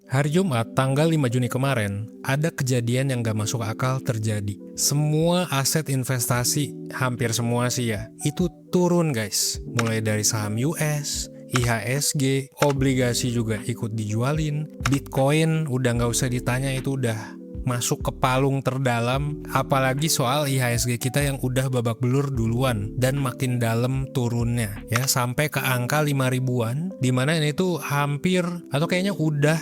Hari Jumat, tanggal 5 Juni kemarin, ada kejadian yang gak masuk akal terjadi. Semua aset investasi, hampir semua sih ya, itu turun guys. Mulai dari saham US, IHSG, obligasi juga ikut dijualin, Bitcoin udah gak usah ditanya, itu udah masuk ke palung terdalam, apalagi soal IHSG kita yang udah babak belur duluan dan makin dalam turunnya ya, sampai ke angka 5 ribuan, dimana ini tuh hampir atau kayaknya udah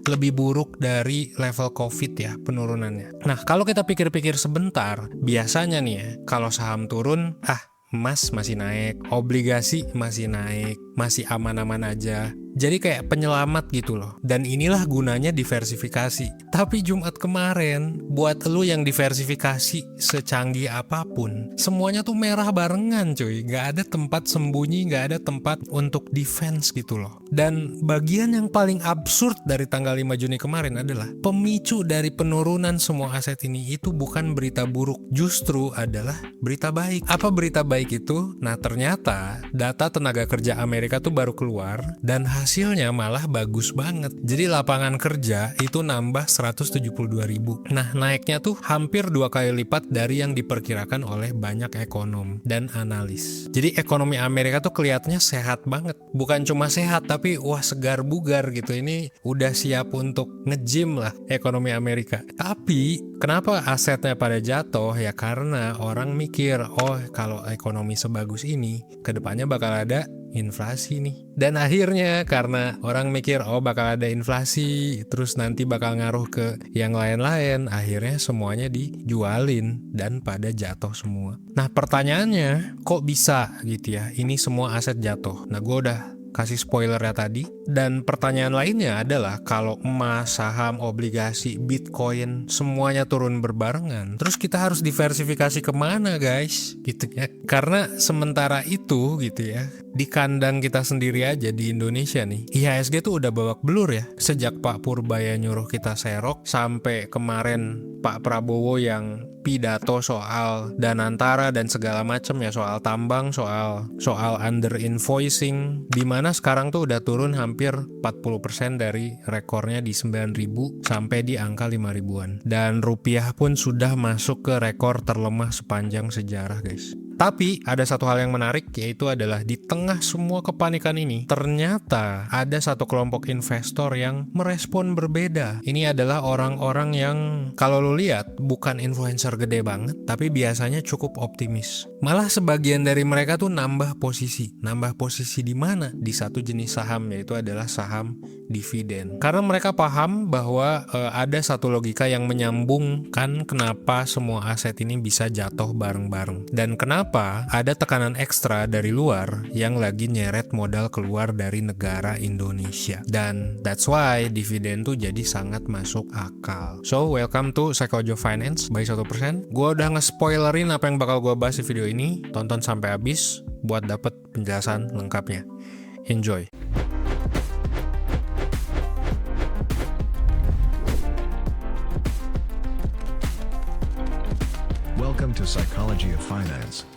lebih buruk dari level COVID ya penurunannya. Nah, kalau kita pikir-pikir sebentar, biasanya nih ya, kalau saham turun, emas masih naik, obligasi masih naik, masih aman-aman aja. Jadi kayak penyelamat gitu loh. Dan inilah gunanya diversifikasi. Tapi Jumat kemarin, buat lu yang diversifikasi secanggih apapun, semuanya tuh merah barengan cuy. Gak ada tempat sembunyi, gak ada tempat untuk defense gitu loh. Dan bagian yang paling absurd dari tanggal 5 Juni kemarin adalah pemicu dari penurunan semua aset ini itu bukan berita buruk, justru adalah berita baik. Apa berita baik itu? Nah, ternyata data tenaga kerja Amerika tuh baru keluar dan hasilnya malah bagus banget. Jadi lapangan kerja itu nambah 172 ribu. Nah, naiknya tuh hampir 2 kali lipat dari yang diperkirakan oleh banyak ekonom dan analis. Jadi ekonomi Amerika tuh kelihatannya sehat banget. Bukan cuma sehat, tapi wah segar bugar gitu. Ini udah siap untuk nge-gym lah ekonomi Amerika. Tapi kenapa asetnya pada jatuh? Ya karena orang mikir, oh kalau ekonomi sebagus ini, kedepannya bakal ada inflasi nih. Dan akhirnya karena orang mikir oh bakal ada inflasi, terus nanti bakal ngaruh ke yang lain-lain, akhirnya semuanya dijualin dan pada jatuh semua. Nah, pertanyaannya kok bisa gitu ya, ini semua aset jatuh? Nah, gue udah kasih spoilernya tadi. Dan pertanyaan lainnya adalah kalau emas, saham, obligasi, Bitcoin semuanya turun berbarengan, terus kita harus diversifikasi kemana guys? Gitu ya. Karena sementara itu gitu ya, di kandang kita sendiri aja di Indonesia nih, IHSG tuh udah babak belur ya. Sejak Pak Purbaya nyuruh kita serok, sampai kemarin Pak Prabowo yang pidato soal Danantara dan segala macam ya, soal tambang, soal under invoicing, dimana sekarang tuh udah turun hampir 40% dari rekornya di 9.000 sampai di angka 5 ribuan. Dan rupiah pun sudah masuk ke rekor terlemah sepanjang sejarah guys. Tapi ada satu hal yang menarik, yaitu adalah di tengah semua kepanikan ini, ternyata ada satu kelompok investor yang merespon berbeda. Ini adalah orang-orang yang kalau lu lihat bukan influencer gede banget, tapi biasanya cukup optimis. Malah sebagian dari mereka tuh nambah posisi. Nambah posisi di mana? Di satu jenis saham, yaitu adalah saham dividen. Karena mereka paham bahwa ada satu logika yang menyambungkan kenapa semua aset ini bisa jatuh bareng-bareng. Dan kenapa ada tekanan ekstra dari luar yang lagi nyeret modal keluar dari negara Indonesia. Dan that's why dividen tuh jadi sangat masuk akal. So, welcome to Psychojo Finance by 1%. Gue udah nge-spoilerin apa yang bakal gue bahas di video ini. Tonton sampai habis buat dapet penjelasan lengkapnya. Enjoy! Welcome to Psychology of Finance.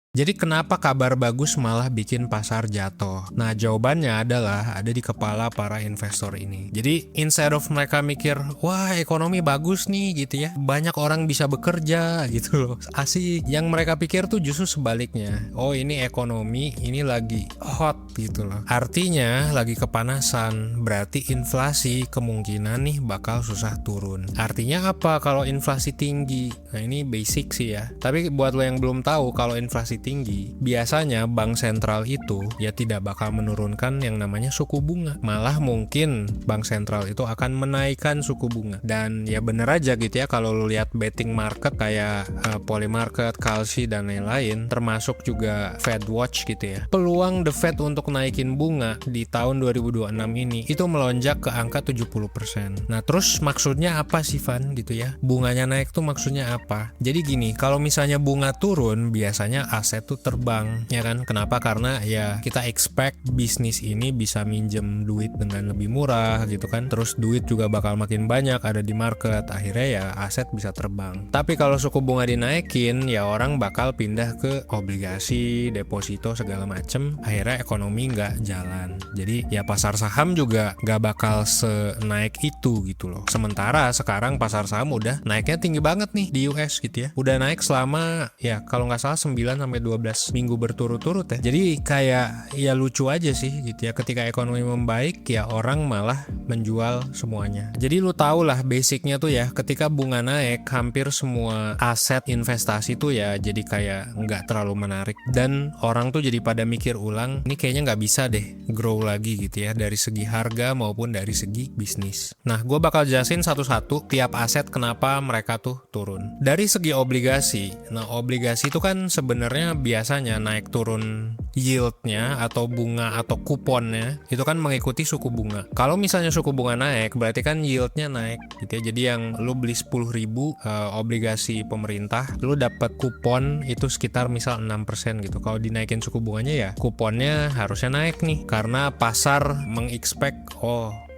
Jadi kenapa kabar bagus malah bikin pasar jatuh? Nah, jawabannya adalah ada di kepala para investor ini. Jadi instead of mereka mikir, wah ekonomi bagus nih gitu ya, banyak orang bisa bekerja gitu loh, asik. Yang mereka pikir tuh justru sebaliknya. Oh, ini ekonomi, ini lagi hot gitu loh. Artinya lagi kepanasan, berarti inflasi kemungkinan nih bakal susah turun. Artinya apa kalau inflasi tinggi? Nah, ini basic sih ya. Tapi buat lo yang belum tahu, kalau inflasi tinggi, biasanya bank sentral itu ya tidak bakal menurunkan yang namanya suku bunga. Malah mungkin bank sentral itu akan menaikkan suku bunga. Dan ya bener aja gitu ya, kalau lu lihat betting market kayak Polymarket, Kalshi dan lain-lain, termasuk juga Fed Watch gitu ya, peluang The Fed untuk naikin bunga di tahun 2026 ini itu melonjak ke angka 70%. Nah, terus maksudnya apa sih Van gitu ya? Bunganya naik tuh maksudnya apa? Jadi gini, kalau misalnya bunga turun, biasanya aset aset tuh terbang, ya kan? Kenapa? Karena ya kita expect bisnis ini bisa minjem duit dengan lebih murah gitu kan. Terus duit juga bakal makin banyak ada di market. Akhirnya ya aset bisa terbang. Tapi kalau suku bunga dinaikin, ya orang bakal pindah ke obligasi, deposito segala macem. Akhirnya ekonomi nggak jalan. Jadi ya pasar saham juga nggak bakal senaik itu gitu loh. Sementara sekarang pasar saham udah naiknya tinggi banget nih di US gitu ya. Udah naik selama ya kalau nggak salah 9-12 minggu berturut-turut ya. Jadi kayak ya lucu aja sih gitu ya. Ketika ekonomi membaik ya orang malah menjual semuanya. Jadi lu tau lah basicnya tuh ya, ketika bunga naik hampir semua aset investasi tuh ya jadi kayak nggak terlalu menarik. Dan orang tuh jadi pada mikir ulang, ini kayaknya nggak bisa deh grow lagi gitu ya, dari segi harga maupun dari segi bisnis. Nah, gue bakal jelasin satu-satu tiap aset kenapa mereka tuh turun. Dari segi obligasi, nah obligasi itu kan sebenarnya biasanya naik turun yieldnya atau bunga atau kuponnya itu kan mengikuti suku bunga. Kalau misalnya suku bunga naik, berarti kan yieldnya naik gitu ya. Jadi yang lu beli 10.000 obligasi pemerintah, lu dapat kupon itu sekitar misal 6% gitu. Kalau dinaikin suku bunganya ya kuponnya harusnya naik nih, karena pasar mengexpect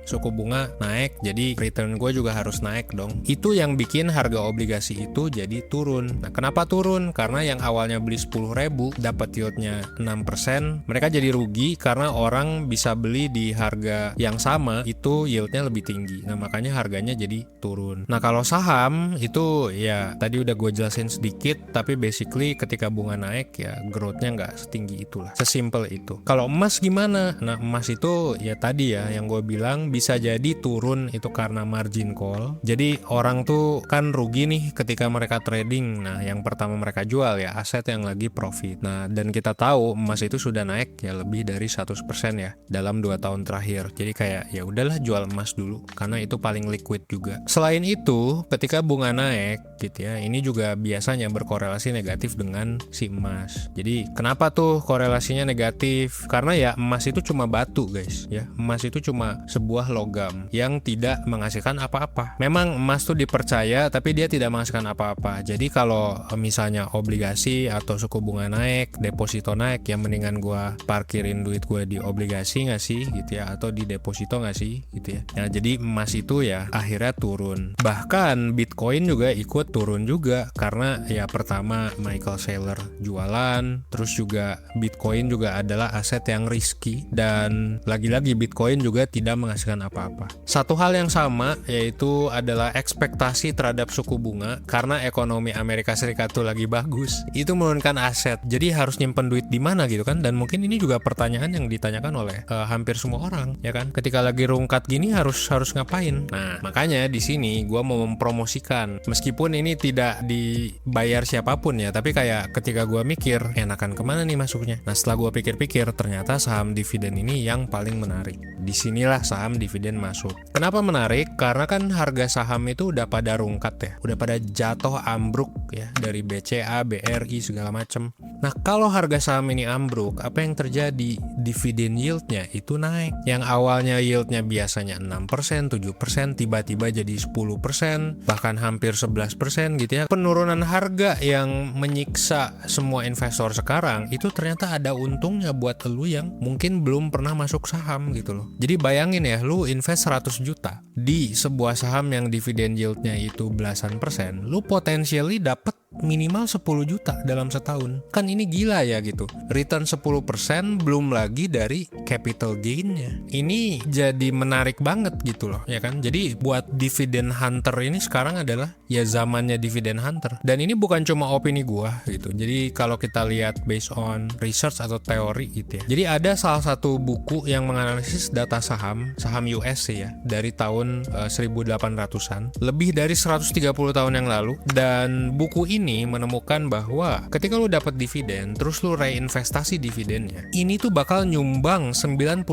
suku bunga naik, jadi return gue juga harus naik dong. Itu yang bikin harga obligasi itu jadi turun. Nah, kenapa turun? Karena yang awalnya beli 10.000 dapat yieldnya 6%, mereka jadi rugi karena orang bisa beli di harga yang sama itu yieldnya lebih tinggi. Nah, makanya harganya jadi turun. Nah, kalau saham itu ya tadi udah gue jelasin sedikit, tapi basically ketika bunga naik ya growth-nya nggak setinggi itulah. Sesimpel itu. Kalau emas gimana? Nah, emas itu ya tadi ya yang gue bilang bisa jadi turun itu karena margin call. Jadi orang tuh kan rugi nih ketika mereka trading. Nah, yang pertama mereka jual ya aset yang lagi profit. Nah, dan kita tahu emas itu sudah naik ya lebih dari 100% ya dalam 2 tahun terakhir. Jadi kayak ya udahlah jual emas dulu karena itu paling liquid juga. Selain itu, ketika bunga naik gitu ya, ini juga biasanya berkorelasi negatif dengan si emas. Jadi kenapa tuh korelasinya negatif? Karena ya emas itu cuma batu, guys, ya. Emas itu cuma sebuah logam yang tidak menghasilkan apa-apa. Memang emas tuh dipercaya tapi dia tidak menghasilkan apa-apa. Jadi kalau misalnya obligasi atau suku bunga naik, deposito naik, ya mendingan gua parkirin duit gua di obligasi nggak sih gitu ya, atau di deposito nggak sih gitu ya. Nah, jadi emas itu ya akhirnya turun. Bahkan Bitcoin juga ikut turun juga karena ya pertama Michael Saylor jualan, terus juga Bitcoin juga adalah aset yang risky, dan lagi-lagi Bitcoin juga tidak menghasilkan apa-apa. Satu hal yang sama yaitu adalah ekspektasi terhadap suku bunga. Karena ekonomi Amerika Serikat tuh lagi bagus, itu menurunkan aset. Jadi harus nyimpen duit di mana gitu kan. Dan mungkin ini juga pertanyaan yang ditanyakan oleh hampir semua orang ya kan. Ketika lagi rungkat gini harus ngapain? Nah, makanya di sini gue mau mempromosikan, meskipun ini tidak dibayar siapapun ya, tapi kayak ketika gue mikir enakan kemana nih masuknya. Nah, setelah gue pikir-pikir ternyata saham dividen ini yang paling menarik. Disinilah saham dividen masuk. Kenapa menarik? Karena kan harga saham itu udah pada rungkat ya, udah pada jatuh ambruk ya, dari BCA, BRI segala macem. Nah, kalau harga saham ini ambruk, apa yang terjadi? Dividen yieldnya itu naik. Yang awalnya yieldnya biasanya 6%, 7%, tiba-tiba jadi 10%, bahkan hampir 11% gitu ya. Penurunan harga yang menyiksa semua investor sekarang itu ternyata ada untungnya buat lu yang mungkin belum pernah masuk saham gitu loh. Jadi bayangin ya, lu invest 100 juta di sebuah saham yang dividen yieldnya itu belasan persen, lu potensially dapat minimal 10 juta dalam setahun. Kan ini gila ya gitu. Return 10% belum lagi dari capital gain-nya. Ini jadi menarik banget gitu loh, ya kan? Jadi buat dividen hunter ini sekarang adalah ya zamannya dividen hunter. Dan ini bukan cuma opini gua gitu. Jadi kalau kita lihat based on research atau teori gitu ya. Jadi ada salah satu buku yang menganalisis data saham US ya, dari tahun 1800-an, lebih dari 130 tahun yang lalu. Dan buku ini menemukan bahwa ketika lu dapat dividen terus lu reinvestasi dividennya, ini tuh bakal nyumbang 97%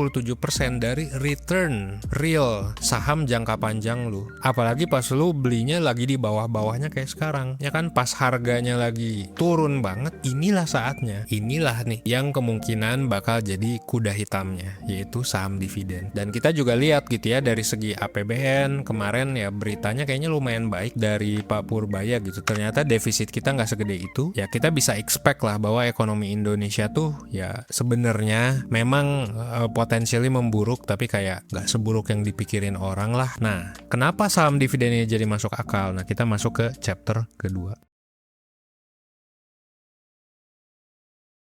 dari return real saham jangka panjang lu. Apalagi pas lu belinya lagi di bawah-bawahnya kayak sekarang, ya kan, pas harganya lagi turun banget. Inilah saatnya, inilah nih yang kemungkinan bakal jadi kuda hitamnya, yaitu saham dividen. Dan kita juga lihat gitu ya, dari segi APBN kemarin ya beritanya kayaknya lumayan baik dari Pak Purbaya gitu. Ternyata defisit defisit kita nggak segede itu, ya kita bisa expect lah bahwa ekonomi Indonesia tuh ya sebenarnya memang potensialnya memburuk, tapi kayak nggak seburuk yang dipikirin orang lah. Nah, kenapa saham dividen ini jadi masuk akal? Nah, kita masuk ke chapter kedua.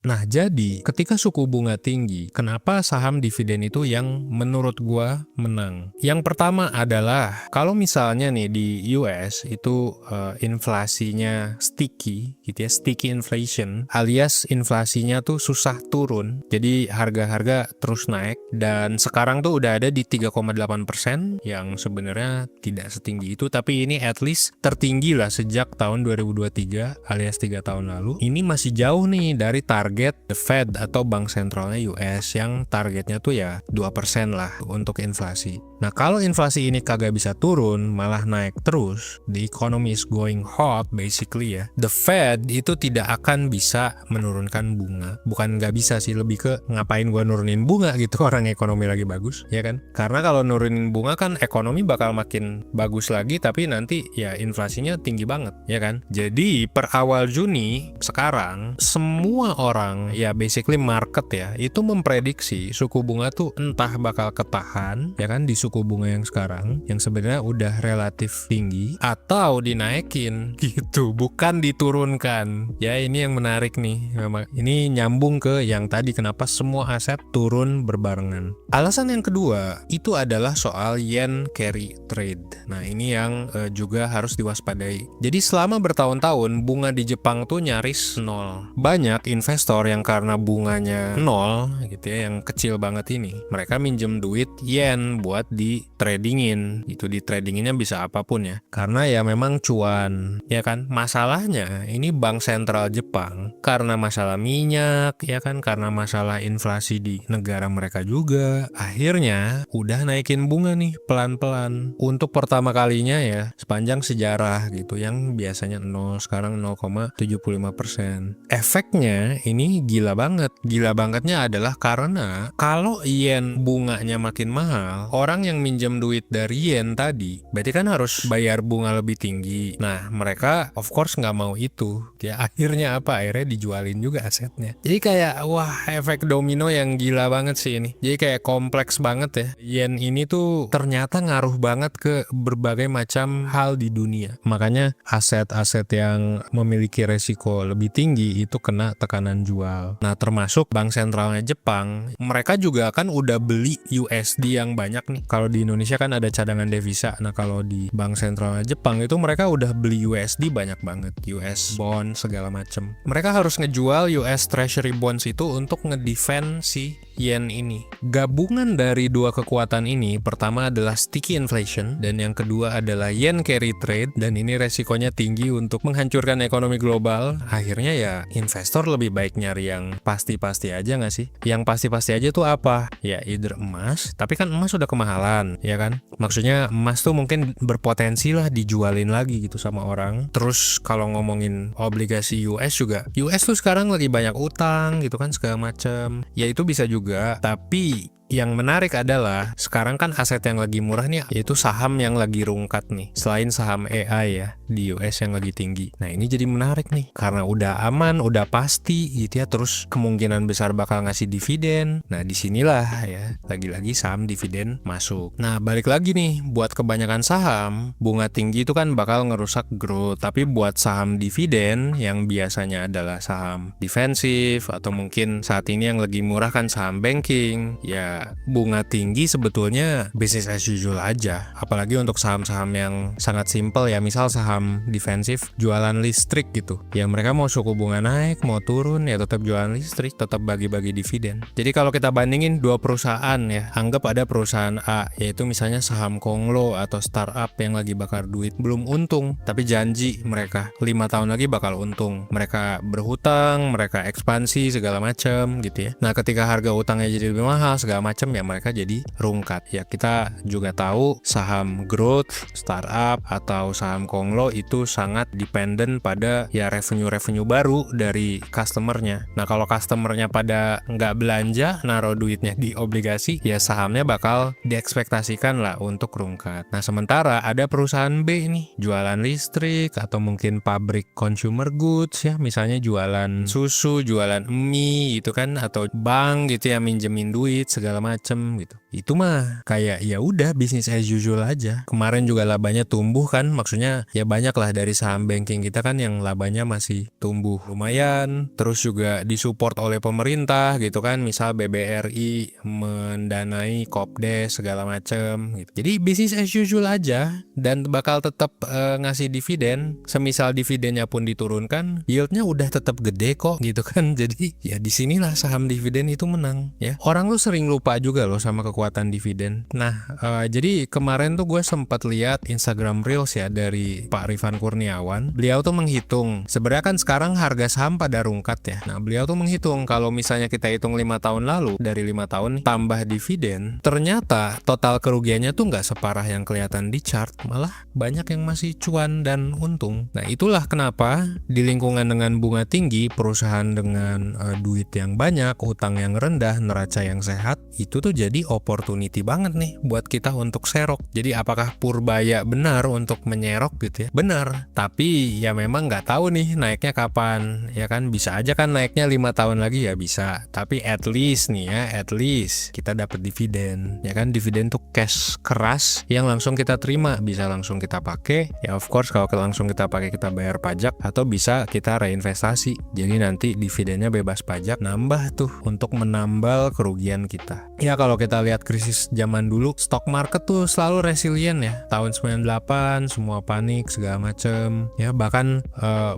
Nah, jadi ketika suku bunga tinggi, kenapa saham dividen itu yang menurut gua menang? Yang pertama adalah kalau misalnya nih di US itu inflasinya sticky gitu ya, sticky inflation, alias inflasinya tuh susah turun. Jadi harga-harga terus naik dan sekarang tuh udah ada di 3,8% yang sebenarnya tidak setinggi itu, tapi ini at least tertinggi lah sejak tahun 2023 alias 3 tahun lalu. Ini masih jauh nih dari target the Fed atau bank sentralnya US yang targetnya tuh ya 2% lah untuk inflasi. Nah, kalau inflasi ini kagak bisa turun, malah naik terus, the economy is going hot basically ya. The Fed itu tidak akan bisa menurunkan bunga. Bukan nggak bisa sih, lebih ke ngapain gua nurunin bunga gitu, orang ekonomi lagi bagus, ya kan? Karena kalau nurunin bunga kan ekonomi bakal makin bagus lagi, tapi nanti ya inflasinya tinggi banget, ya kan? Jadi per awal Juni sekarang semua orang ya basically market ya itu memprediksi suku bunga tuh entah bakal ketahan ya kan di suku bunga yang sekarang yang sebenarnya udah relatif tinggi atau dinaikin gitu, bukan diturunkan. Ya ini yang menarik nih. Ini nyambung ke yang tadi kenapa semua aset turun berbarengan. Alasan yang kedua itu adalah soal yen carry trade. Nah, ini yang juga harus diwaspadai. Jadi selama bertahun-tahun bunga di Jepang tuh nyaris nol. Banyak investor yang karena bunganya nol gitu ya, yang kecil banget ini, mereka minjem duit yen buat di tradingin. Itu di tradinginnya bisa apapun ya, karena ya memang cuan ya kan. Masalahnya ini bank sentral Jepang karena masalah minyak ya kan, karena masalah inflasi di negara mereka juga, akhirnya udah naikin bunga nih pelan-pelan untuk pertama kalinya ya sepanjang sejarah gitu, yang biasanya 0 sekarang 0,75%. Efeknya ini gila banget. Gila bangetnya adalah karena kalau yen bunganya makin mahal, orang yang minjem duit dari yen tadi berarti kan harus bayar bunga lebih tinggi. Nah, mereka of course nggak mau itu. Ya akhirnya apa? Akhirnya dijualin juga asetnya. Jadi kayak wah, efek domino yang gila banget sih ini. Jadi kayak kompleks banget ya. Yen ini tuh ternyata ngaruh banget ke berbagai macam hal di dunia. Makanya aset-aset yang memiliki resiko lebih tinggi itu kena tekanan jual. Nah, termasuk bank sentralnya Jepang, mereka juga kan udah beli USD yang banyak nih. Kalau di Indonesia kan ada cadangan devisa. Nah, kalau di bank sentralnya Jepang itu mereka udah beli USD banyak banget, US bond segala macem. Mereka harus ngejual US Treasury bonds itu untuk ngedefend si yen ini. Gabungan dari dua kekuatan ini, pertama adalah sticky inflation dan yang kedua adalah yen carry trade, dan ini resikonya tinggi untuk menghancurkan ekonomi global. Akhirnya ya investor lebih baik nyari yang pasti-pasti aja nggak sih? Yang pasti-pasti aja tuh apa? Ya either emas, tapi kan emas udah kemahalan, ya kan? Maksudnya emas tuh mungkin berpotensi lah dijualin lagi gitu sama orang. Terus kalau ngomongin obligasi US juga, US tuh sekarang lagi banyak utang gitu kan segala macam. Ya itu bisa juga, tapi yang menarik adalah sekarang kan aset yang lagi murah nih yaitu saham yang lagi rungkat nih, selain saham AI ya di US yang lagi tinggi. Nah, ini jadi menarik nih karena udah aman, udah pasti gitu ya, terus kemungkinan besar bakal ngasih dividen. Nah, disinilah ya lagi-lagi saham dividen masuk. Nah, balik lagi nih, buat kebanyakan saham bunga tinggi itu kan bakal ngerusak growth, tapi buat saham dividen yang biasanya adalah saham defensif atau mungkin saat ini yang lagi murah kan saham banking, ya bunga tinggi sebetulnya business as usual aja. Apalagi untuk saham-saham yang sangat simpel ya, misal saham defensif jualan listrik gitu. Ya mereka mau suku bunga naik, mau turun ya tetap jualan listrik, tetap bagi-bagi dividen. Jadi kalau kita bandingin dua perusahaan ya, anggap ada perusahaan A, yaitu misalnya saham konglo atau startup yang lagi bakar duit, belum untung, tapi janji mereka 5 tahun lagi bakal untung. Mereka berhutang, mereka ekspansi segala macam gitu ya. Nah, ketika harga utangnya jadi lebih mahal segala macam ya mereka jadi rungkat. Ya kita juga tahu saham growth, startup atau saham konglo itu sangat dependent pada ya revenue baru dari customernya. Nah kalau customernya pada nggak belanja, naruh duitnya di obligasi, ya sahamnya bakal diekspektasikan lah untuk rungkat. Nah sementara ada perusahaan B nih, jualan listrik atau mungkin pabrik consumer goods ya, misalnya jualan susu, jualan mie gitu kan, atau bank gitu ya minjemin duit segala macem gitu. Itu mah kayak ya udah bisnis as usual aja. Kemarin juga labanya tumbuh kan, maksudnya ya banyak lah dari saham banking kita kan yang labanya masih tumbuh lumayan. Terus juga disupport oleh pemerintah gitu kan, misal BBRI mendanai Kopdes segala macem gitu. Jadi bisnis as usual aja dan bakal tetap ngasih dividen. Semisal dividennya pun diturunkan, yieldnya udah tetap gede kok gitu kan. Jadi ya disinilah saham dividen itu menang ya. Orang tuh sering lupa juga loh sama kekuatan dividen. Nah jadi kemarin tuh gue sempat lihat Instagram Reels ya dari Pak Rifan Kurniawan. Beliau tuh menghitung, sebenarnya kan sekarang harga saham pada rungkat ya. Nah beliau tuh menghitung kalau misalnya kita hitung 5 tahun lalu, dari 5 tahun tambah dividen, ternyata total kerugiannya tuh nggak separah yang kelihatan di chart, malah banyak yang masih cuan dan untung. Nah itulah kenapa di lingkungan dengan bunga tinggi, perusahaan dengan duit yang banyak, utang yang rendah, neraca yang sehat, itu tuh jadi opportunity banget nih buat kita untuk serok. Jadi apakah purbaya benar untuk menyerok gitu ya? Benar, tapi ya memang nggak tahu nih naiknya kapan. Ya kan bisa aja kan naiknya 5 tahun lagi ya bisa. Tapi at least nih ya, at least kita dapat dividen. Ya kan dividen tuh cash keras yang langsung kita terima, bisa langsung kita pakai. Ya of course kalau langsung kita pakai kita bayar pajak, atau bisa kita reinvestasi. Jadi nanti dividennya bebas pajak, nambah tuh untuk menambal kerugian kita. Ya kalau kita lihat krisis zaman dulu, stock market tuh selalu resilient ya. Tahun 98 semua panik segala macem. Ya bahkan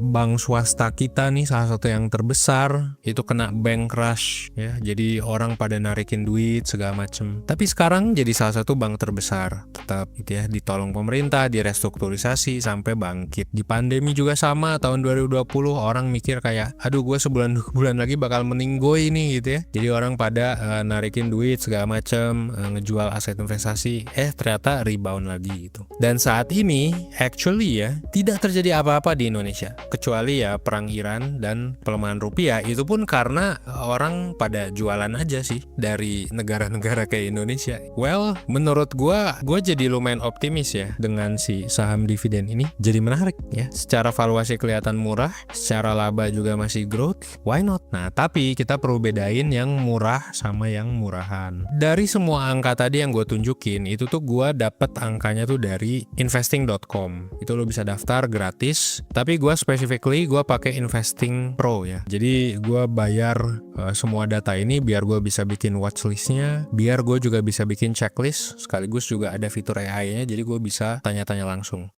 bank swasta kita nih salah satu yang terbesar itu kena bank crash ya. Jadi orang pada narikin duit segala macem. Tapi sekarang jadi salah satu bank terbesar. Tetap gitu ya, ditolong pemerintah, direstrukturisasi sampai bangkit. Di pandemi juga sama, tahun 2020 orang mikir kayak aduh gue sebulan 2 bulan lagi bakal meninggoy nih gitu ya. Jadi orang pada narikin duit segala macem, ngejual aset investasi, ternyata rebound lagi gitu. Dan saat ini actually ya tidak terjadi apa-apa di Indonesia kecuali ya perang Iran dan pelemahan rupiah. Itu pun karena orang pada jualan aja sih dari negara-negara kayak Indonesia. Well, menurut gue jadi lumayan optimis ya dengan si saham dividen ini. Jadi menarik ya. Secara valuasi kelihatan murah, secara laba juga masih growth. Why not? Nah, tapi kita perlu bedain yang murah sama yang murahan. Dari semua angka tadi yang gue tunjukin, itu tuh gue dapet angkanya tuh dari investing.com. Itu lo bisa daftar gratis. Tapi gue specifically gue pakai Investing Pro ya. Jadi gue bayar semua data ini biar gue bisa bikin watchlistnya, biar gue juga bisa bikin checklist, sekaligus juga ada fitur AI-nya, jadi gue bisa tanya-tanya langsung.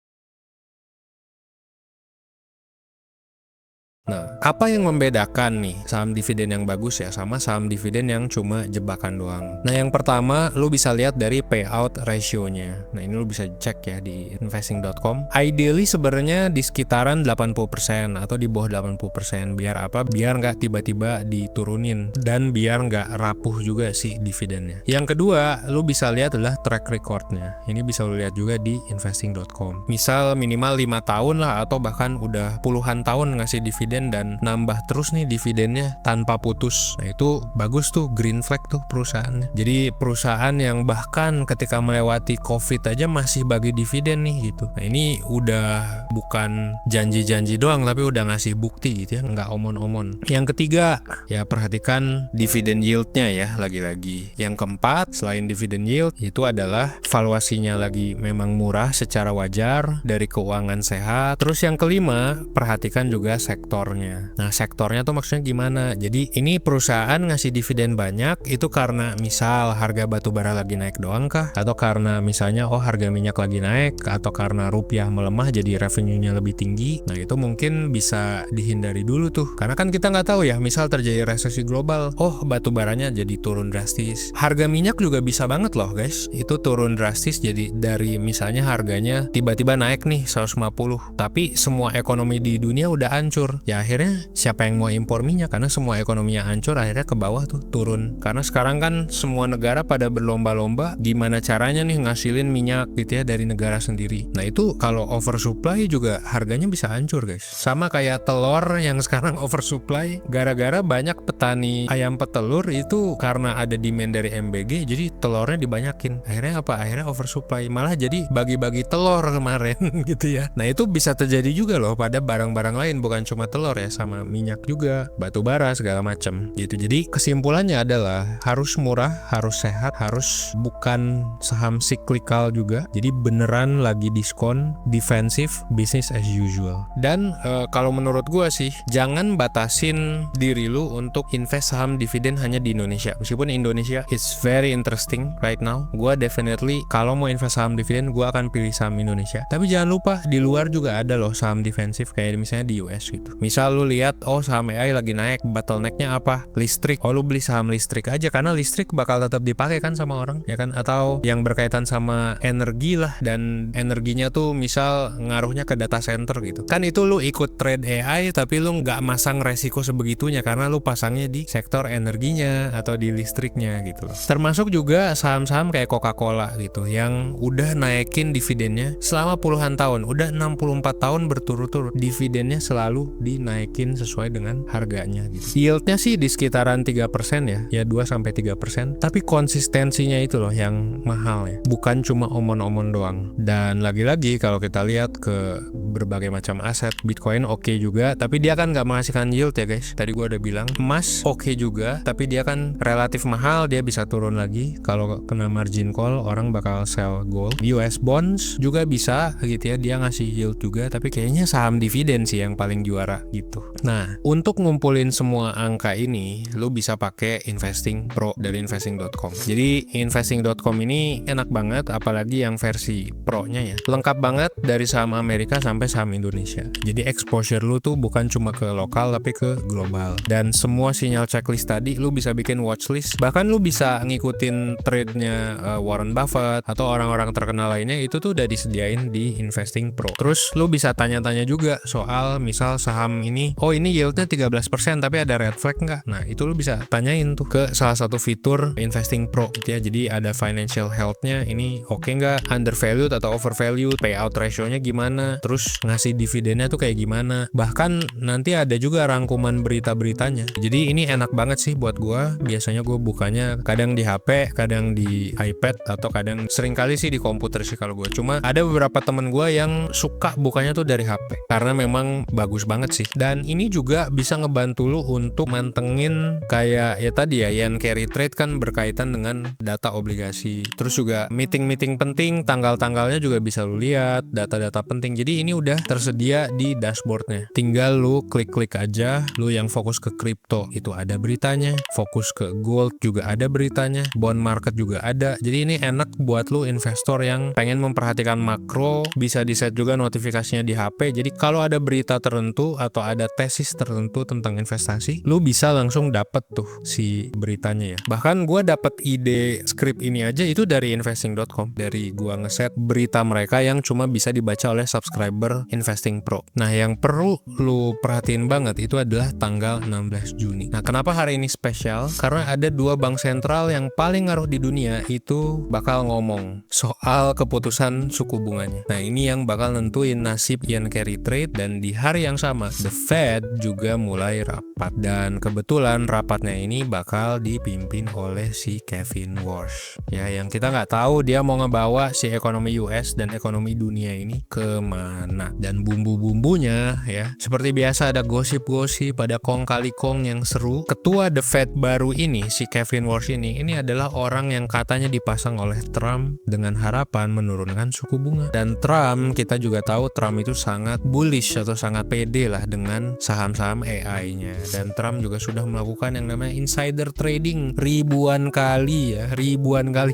Nah, apa yang membedakan nih saham dividen yang bagus ya sama saham dividen yang cuma jebakan doang? Nah, yang pertama lu bisa lihat dari payout ratio-nya. Nah, ini lu bisa cek ya di investing.com. Ideally sebenarnya di sekitaran 80% atau di bawah 80%. Biar apa? Biar nggak tiba-tiba diturunin dan biar nggak rapuh juga sih dividennya. Yang kedua, lu bisa lihat adalah track record-nya. Ini bisa lu lihat juga di investing.com. Misal minimal 5 tahun lah atau bahkan udah puluhan tahun ngasih dividen dan nambah terus nih dividennya tanpa putus. Nah itu bagus tuh, green flag tuh perusahaannya. Jadi perusahaan yang bahkan ketika melewati COVID aja masih bagi dividen nih gitu. Nah ini udah bukan janji-janji doang tapi udah ngasih bukti gitu ya, nggak omon-omon. Yang ketiga ya perhatikan dividen yield-nya ya lagi-lagi. Yang keempat selain dividen yield itu adalah valuasinya lagi memang murah secara wajar dari keuangan sehat. Terus yang kelima perhatikan juga sektor. Nah sektornya tuh maksudnya gimana? Jadi ini perusahaan ngasih dividen banyak itu karena misal harga batu bara lagi naik doang kah? Atau karena misalnya harga minyak lagi naik? Atau karena rupiah melemah jadi revenue-nya lebih tinggi? Nah itu mungkin bisa dihindari dulu tuh. Karena kan kita nggak tahu ya, misal terjadi resesi global, batu baranya jadi turun drastis. Harga minyak juga bisa banget loh guys, itu turun drastis jadi dari misalnya harganya tiba-tiba naik nih 150, tapi semua ekonomi di dunia udah hancur. Ya ya akhirnya siapa yang mau impor minyak, karena semua ekonominya hancur, akhirnya ke bawah tuh turun. Karena sekarang kan semua negara pada berlomba-lomba gimana caranya nih ngasilin minyak gitu ya dari negara sendiri. Nah itu kalau oversupply juga harganya bisa hancur guys. Sama kayak telur yang sekarang oversupply gara-gara banyak petani ayam petelur itu karena ada demand dari MBG, jadi telurnya dibanyakin. Akhirnya apa? Akhirnya oversupply, malah jadi bagi-bagi telur kemarin gitu ya. Nah itu bisa terjadi juga loh pada barang-barang lain, bukan cuma telur ya, sama minyak juga, batu bara segala macam gitu. Jadi kesimpulannya adalah harus murah, harus sehat, harus bukan saham cyclical juga. Jadi beneran lagi diskon, defensif, business as usual. Dan kalau menurut gua sih jangan batasin diri lu untuk invest saham dividen hanya di Indonesia. Meskipun Indonesia is very interesting right now, gua definitely kalau mau invest saham dividen gua akan pilih saham Indonesia. Tapi jangan lupa di luar juga ada loh saham defensif kayak misalnya di US gitu. Misal lu lihat saham AI lagi naik, bottlenecknya apa? Listrik. Lu beli saham listrik aja karena listrik bakal tetap dipakai kan sama orang, ya kan? Atau yang berkaitan sama energi lah, dan energinya tuh misal ngaruhnya ke data center gitu. Kan itu lu ikut trade AI tapi lu nggak masang resiko sebegitunya karena lu pasangnya di sektor energinya atau di listriknya gitu. Termasuk juga saham-saham kayak Coca-Cola gitu yang udah naikin dividennya selama puluhan tahun, udah 64 tahun berturut-turut dividennya selalu dinaikin sesuai dengan harganya gitu. Yieldnya sih di sekitaran 3% ya 2-3%, tapi konsistensinya itu loh yang mahal ya, bukan cuma omon-omon doang. Dan lagi-lagi kalau kita lihat ke berbagai macam aset, Bitcoin oke juga, tapi dia kan nggak menghasilkan yield ya guys. Tadi gua udah bilang emas oke juga, tapi dia kan relatif mahal, dia bisa turun lagi. Kalau kena margin call orang bakal sell gold. US bonds juga bisa gitu ya, dia ngasih yield juga, tapi kayaknya saham dividen sih yang paling juara gitu. Nah untuk ngumpulin semua angka ini lu bisa pakai Investing Pro dari investing.com. Jadi investing.com ini enak banget, apalagi yang versi Pro-nya ya, lengkap banget dari saham Amerika sampai saham Indonesia. Jadi exposure lu tuh bukan cuma ke lokal tapi ke global. Dan semua sinyal checklist tadi lu bisa bikin watchlist, bahkan lu bisa ngikutin trade-nya Warren Buffett atau orang-orang terkenal lainnya, itu tuh udah disediain di Investing Pro. Terus lu bisa tanya-tanya juga soal misal saham ini, ini yieldnya 13% tapi ada red flag nggak? Nah itu lu bisa tanyain tuh ke salah satu fitur Investing Pro gitu ya. Jadi ada financial health-nya, ini oke nggak, undervalued atau overvalued, payout ratio-nya gimana, terus ngasih dividennya tuh kayak gimana. Bahkan nanti ada juga rangkuman berita-beritanya. Jadi ini enak banget sih buat gua. Biasanya gua bukanya kadang di HP, kadang di iPad, atau kadang seringkali sih di komputer sih kalau gua. Cuma ada beberapa temen gua yang suka bukanya tuh dari HP karena memang bagus banget sih. Dan ini juga bisa ngebantu lu untuk mantengin kayak ya tadi ya, yen carry trade kan berkaitan dengan data obligasi. Terus juga meeting-meeting penting, tanggal-tanggalnya juga bisa lu lihat, data-data penting. Jadi ini udah tersedia di dashboardnya. Tinggal lu klik-klik aja. Lu yang fokus ke kripto itu ada beritanya, fokus ke gold juga ada beritanya, bond market juga ada. Jadi ini enak buat lu investor yang pengen memperhatikan makro, bisa di set juga notifikasinya di HP. Jadi kalau ada berita tertentu atau ada tesis tertentu tentang investasi, lu bisa langsung dapet tuh si beritanya ya. Bahkan gua dapet ide skrip ini aja itu dari investing.com, dari gua ngeset berita mereka yang cuma bisa dibaca oleh subscriber Investing Pro. Nah yang perlu lu perhatiin banget itu adalah tanggal 16 Juni. Nah kenapa hari ini spesial? Karena ada dua bank sentral yang paling ngaruh di dunia itu bakal ngomong soal keputusan suku bunganya. Nah ini yang bakal nentuin nasib yen carry trade. Dan di hari yang sama The Fed juga mulai rapat, dan kebetulan rapatnya ini bakal dipimpin oleh si Kevin Warsh ya, yang kita nggak tahu dia mau ngebawa si ekonomi US dan ekonomi dunia ini kemana. Dan bumbu-bumbunya ya seperti biasa ada gosip-gosip, ada kong kali kong yang seru. Ketua The Fed baru ini si Kevin Warsh ini adalah orang yang katanya dipasang oleh Trump dengan harapan menurunkan suku bunga. Dan Trump, kita juga tahu Trump itu sangat bullish atau sangat pede lah dengan saham-saham AI-nya. Dan Trump juga sudah melakukan yang namanya insider trading ribuan kali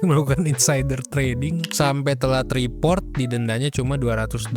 melakukan insider trading sampai telat report, didendanya cuma $200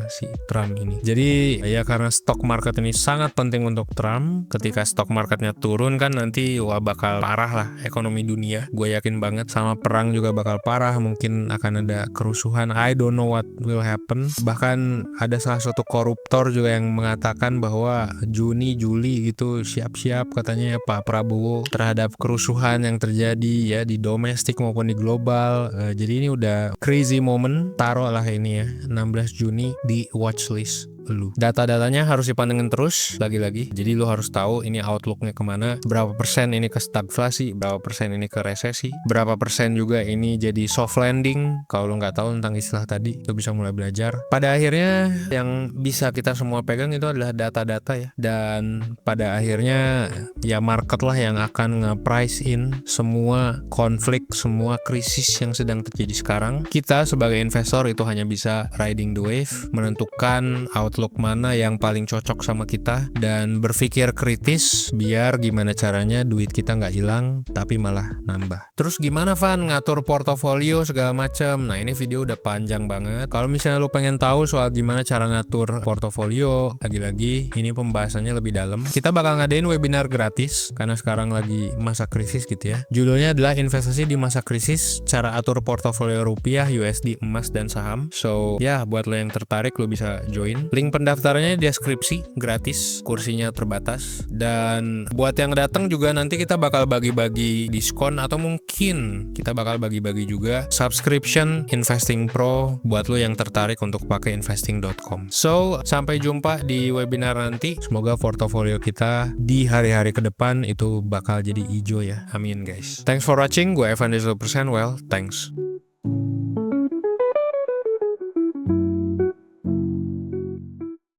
si Trump ini. Jadi ya karena stock market ini sangat penting untuk Trump, ketika stock marketnya turun kan nanti bakal parah lah ekonomi dunia. Gue yakin banget, sama perang juga bakal parah, mungkin akan ada kerusuhan. I don't know what will happen. Bahkan ada salah satu koruptor juga yang mengatakan mengatakan bahwa Juni, Juli gitu siap-siap katanya Pak Prabowo terhadap kerusuhan yang terjadi ya di domestik maupun di global. Jadi ini udah crazy moment. Taruhlah ini ya 16 Juni di watchlist lu. Data-datanya harus dipantengin terus lagi-lagi. Jadi lu harus tahu ini outlooknya kemana, berapa persen ini ke stagflasi, berapa persen ini ke resesi, berapa persen juga ini jadi soft landing. Kalau lu nggak tahu tentang istilah tadi, lu bisa mulai belajar. Pada akhirnya yang bisa kita semua pegang itu adalah data-data ya. Dan pada akhirnya ya market lah yang akan nge-price in semua konflik, semua krisis yang sedang terjadi sekarang. Kita sebagai investor itu hanya bisa riding the wave, menentukan outlook mana yang paling cocok sama kita dan berpikir kritis biar gimana caranya duit kita nggak hilang tapi malah nambah. Terus gimana Van ngatur portofolio segala macam? Nah ini video udah panjang banget. Kalau misalnya lu pengen tahu soal gimana cara ngatur portofolio, lagi-lagi ini pembahasannya lebih dalam. Kita bakal ngadain webinar gratis karena sekarang lagi masa krisis gitu ya. Judulnya adalah investasi di masa krisis, cara atur portofolio rupiah, USD, emas dan saham. So ya buat lo yang tertarik lo bisa join. Link pendaftarannya di deskripsi, gratis, kursinya terbatas. Dan buat yang datang juga nanti kita bakal bagi-bagi diskon atau mungkin kita bakal bagi-bagi juga subscription Investing Pro buat lo yang tertarik untuk pakai investing.com. So, sampai jumpa di webinar nanti. Semoga portofolio kita di hari-hari ke depan itu bakal jadi hijau ya. Amin guys. Thanks for watching. Gue Evan 100%. Well, thanks.